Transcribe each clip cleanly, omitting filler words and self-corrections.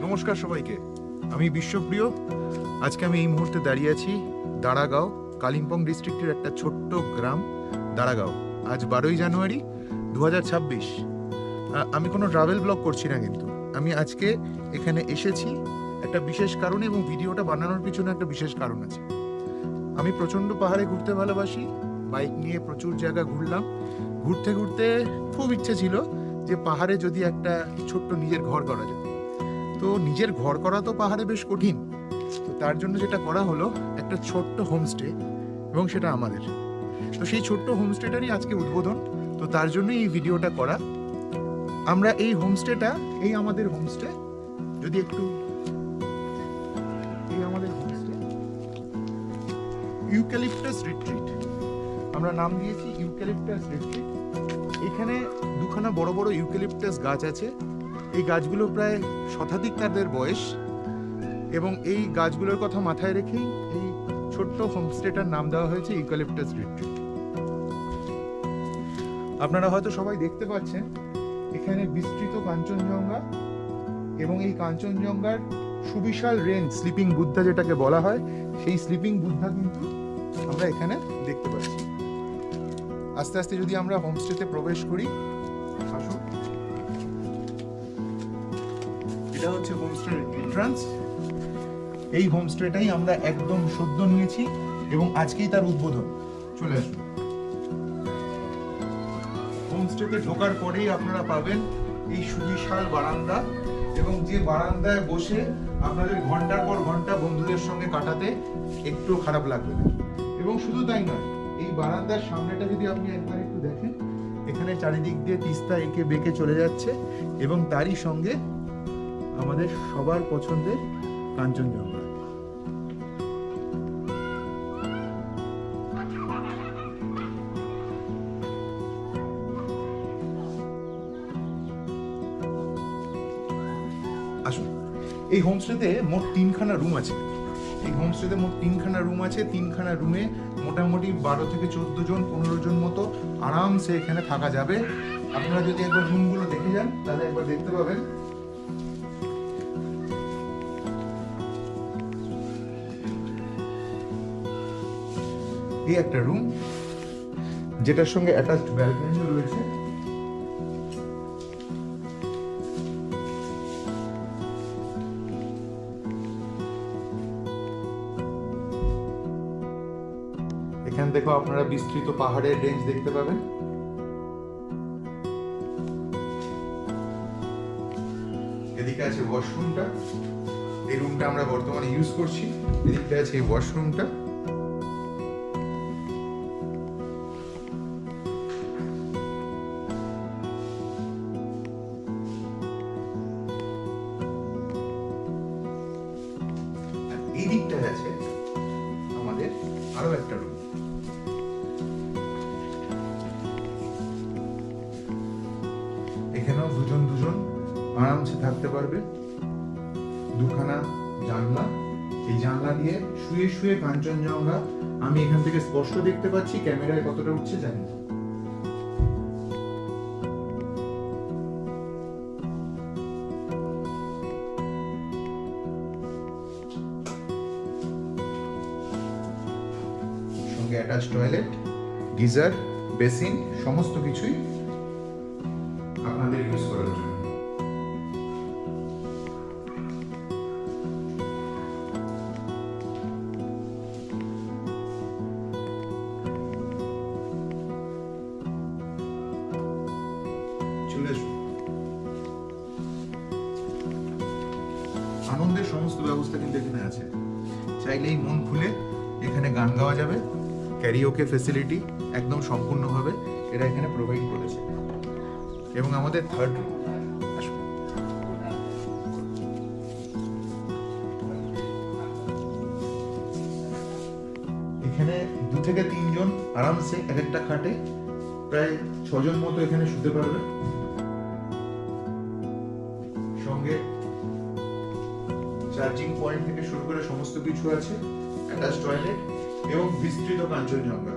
নমস্কার সবাইকে, আমি বিশ্বপ্রিয়। আজকে আমি এই মুহূর্তে দাঁড়িয়ে আছি দাঁড়াগাঁও, কালিম্পং ডিস্ট্রিক্টের একটা ছোট্ট গ্রাম দাঁড়াগাঁও। আজ 12ই জানুয়ারি 2026। আমি কোনো ট্রাভেল ব্লগ করছি না, কিন্তু আমি আজকে এখানে এসেছি একটা বিশেষ কারণে, এবং ভিডিওটা বানানোর পিছনে একটা বিশেষ কারণ আছে। আমি প্রচণ্ড পাহাড়ে ঘুরতে ভালোবাসি, বাইক নিয়ে প্রচুর জায়গা ঘুরলাম। ঘুরতে ঘুরতে খুব ইচ্ছে ছিল যে পাহাড়ে যদি একটা ছোট্ট নিজের ঘর করা যায়। তো নিজের ঘর করা তো পাহাড়ে বেশ কঠিন, তো তার জন্য যেটা করা হলো একটা ছোট্ট হোমস্টে, এবং সেটা আমাদের। তো সেই ছোট্ট হোমস্টেটারই আজকে উদ্বোধন, তো তার জন্যই এই ভিডিওটা করা। আমরা এই হোমস্টেটা, এই আমাদের হোমস্টে, যদি একটু, এই আমাদের হোমস্টে ইউক্যালিপটাস রিট্রিট, আমরা নাম দিয়েছি ইউক্যালিপটাস রিট্রিট। এখানে দুখানা বড় বড় ইউক্যালিপটাস গাছ আছে। এই গাছগুলো প্রায় শতাধিক তাদের বয়স, এবং এই গাছগুলোর কথা মাথায় রেখেই এই ছোট্ট হোমস্টেটার নাম দেওয়া হয়েছে ইউক্যালিপটাস রিট্রিট। আপনারা হয়তো সবাই দেখতে পাচ্ছেন এখানে বিস্তৃত কাঞ্চনজঙ্ঘা, এবং এই কাঞ্চনজঙ্ঘার সুবিশাল রেঞ্জ, স্লিপিং বুদ্ধা যেটাকে বলা হয়, সেই স্লিপিং বুদ্ধা কিন্তু আমরা এখানে দেখতে পাচ্ছি। আস্তে আস্তে যদি আমরা হোমস্টেতে প্রবেশ করি, আসুন। এটা হচ্ছে হোমস্টের এন্ট্রান্স। এই হোমস্টেটাই আমরা একদম সদ্য নিয়েছি, এবং আজকেই তার উদ্বোধন। চলে আসুন। হোমস্টেতে ঢোকার পরেই আপনারা পাবেন এই সুবিশাল বারান্দা, এবং যে বারান্দায় বসে আপনাদের ঘন্টার পর ঘন্টা বন্ধুদের সঙ্গে কাটাতে একটু খারাপ লাগবে না। এবং শুধু তাই নয়, এই বারান্দার সামনেটা যদি আপনি একবার একটু দেখেন, এখানে চারিদিক দিয়ে তিস্তা এঁকে বেঁকে চলে যাচ্ছে, এবং তারই সঙ্গে আমাদের সবার পছন্দের কাঞ্চনজঙ্ঘা। আসুন। এই হোমস্টেতে মোট 3খানা রুম আছে। এই হোমস্টেতে মোট 3খানা রুম আছে। 3খানা রুমে মোটামুটি 12 থেকে 14 জন, 15 জন মতো আরামসে এখানে থাকা যাবে। আপনারা যদি একবার রুমগুলো দেখে যান, তাহলে একবার দেখতে পাবেন। এই একটা রুম, যেটার সঙ্গে অ্যাটাচড ব্যালকনিও রয়েছে। এখান থেকেও আপনারা বিস্তৃত পাহাড়ের রেঞ্জ দেখতে পাবেন। এদিকে আছে ওয়াশরুমটা। এই রুমটা আমরা বর্তমানে ইউজ করছি। এদিকে আছে এই ওয়াশরুমটা। এই দিকটায় আছে আমাদের আরো একটা রুম। এখানেও দুজন দুজন আরামসে থাকতে পারবে। দুখানা জানলা, এই জানলা দিয়ে শুয়ে শুয়ে কাঞ্চনজঙ্ঘা আমি এখান থেকে স্পষ্ট দেখতে পাচ্ছি। ক্যামেরায় কতটা উঠছে জানি না। সঙ্গে অ্যাটাচ টয়লেট, গিজার, বেসিন, সমস্ত কিছুই আপনাদের ইউজ করার জন্য। চলে আসুন। আনন্দের সমস্ত ব্যবস্থা কিন্তু এখানে আছে। চাইলেই মন খুলে এখানে গান গাওয়া যাবে। ক্যারিওকে ফেসিলিটি একদম সম্পূর্ণভাবে এরা এখানে প্রোভাইড করেছে। এবং আমাদের থার্ড রুম, আসুন। এখানে 2 থেকে 3 জন আরামসে এক একটা খাটে প্রায় 6 জন মতো এখানে শুতে পারবে। সঙ্গে চার্জিং পয়েন্ট থেকে শুরু করে সমস্ত কিছু আছে। অ্যাটাচ টয়লেট এবং বিস্তৃত কাঞ্চনজঙ্ঘা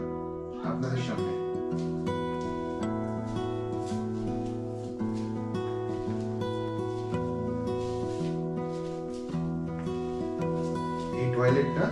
আপনাদের সামনে। টয়লেটটা।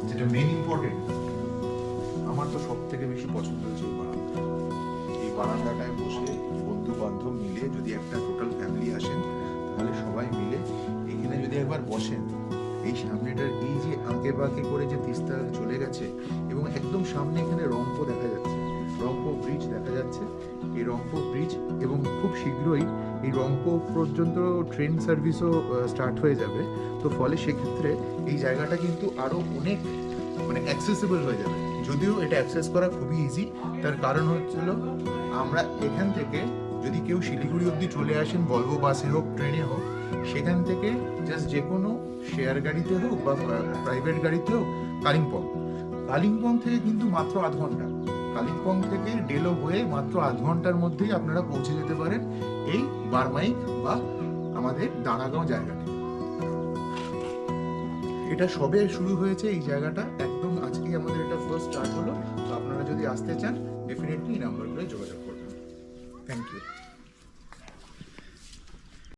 যেটা মেন ইম্পর্টেন্ট, আমার তো সব থেকে বেশি পছন্দ হয়েছে এই বারান্দা। এই বারান্দাটায় বসে বন্ধু বান্ধব মিলে যদি একটা টোটাল ফ্যামিলি আসেন, তাহলে সবাই মিলে এখানে যদি একবার বসেন, এই সামনেটার এই যে আঁকে বাঁকে করে যে তিস্তা চলে গেছে এবং একদম সামনে এখানে রংপো দেখা যাচ্ছে, রংপো ব্রিজ দেখা যাচ্ছে। এই রংপো ব্রিজ এবং খুব শীঘ্রই এই রংপো পর্যন্ত ট্রেন সার্ভিসও স্টার্ট হয়ে যাবে। তো ফলে সেক্ষেত্রে এই জায়গাটা কিন্তু আরো অনেক মানে অ্যাক্সেসিবল হয়ে যাবে। যদিও এটা অ্যাক্সেস করা খুবই ইজি, তার কারণ হচ্ছিল আমরা এখান থেকে যদি কেউ শিলিগুড়ি অবধি চলে আসেন, ভলভো বাসে হোক ট্রেনে হোক, সেখান থেকে জাস্ট যে কোনো শেয়ার গাড়িতে হোক বা প্রাইভেট গাড়িতে হোক কালিম্পং থেকে কিন্তু মাত্র আধ ঘন্টা, কালিম্পং থেকে ডেলো হয়ে মাত্র আধ ঘন্টার মধ্যেই আপনারা পৌঁছে যেতে পারেন এই বারমাইক বা আমাদের দাঁড়াগাঁও জায়গাটি। এটা সবে শুরু হয়েছে এই জায়গাটা, একদম আজকে আমাদের এটা ফার্স্ট স্টার্ট হলো। তো আপনারা যদি আসতে চান ডেফিনেটলি এই নাম্বারগুলো যোগাযোগ করবেন। Thank you.